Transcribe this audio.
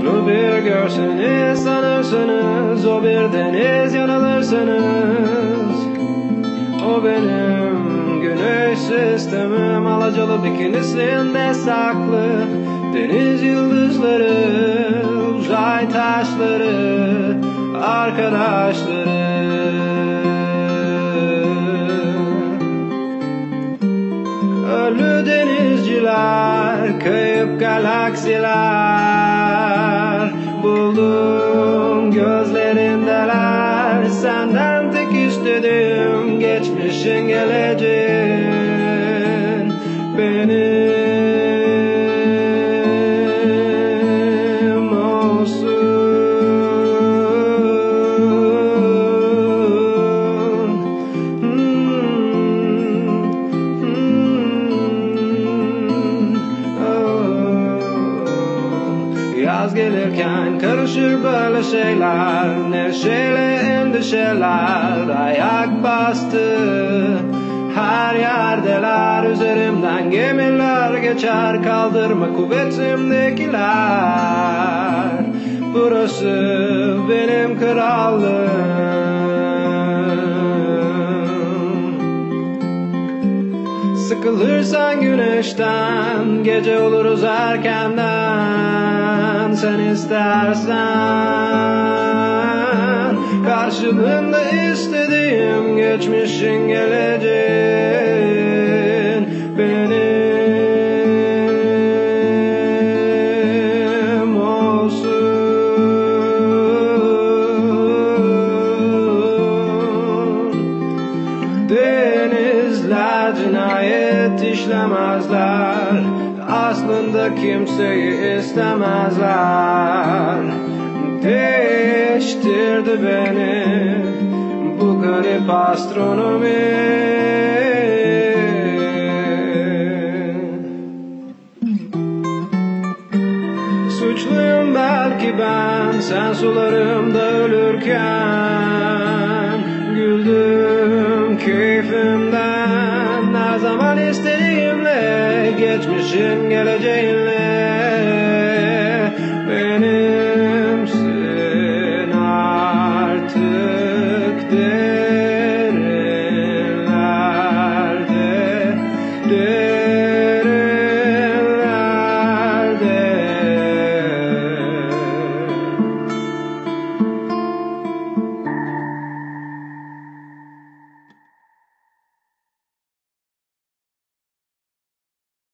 Onu bir görseniz sanırsınız, o bir deniz yanılırsınız. O benim güneş sistemim, alacalı bikinisinde saklı. Deniz yıldızları, uzay taşları, arkadaşları. Ölü denizciler, kayıp galaksiler, buldum gözlerindeler. Senden tek istediğim geçmişin, geleceğin benim olsun. Yaz gelirken karışır böyle şeyler, neşeyle endişeler ayak bastı. Her yerdeler, üzerimden gemiler geçer, kaldırma kuvvetimdekiler. Burası benim krallığım. Sıkılırsan güneşten, gece oluruz erkenden. Sen istersen, karşılığında istediğim geçmişin, geleceğin benim olsun. Denizler cinayet işlemezler, aslında kimseyi istemezler. Değiştirdi beni bu garip astronomi. Suçluyum belki ben, sen sularımda ölürken. Güldüm keyfimden, her zaman istediğimle, geçmişin geleceğinle.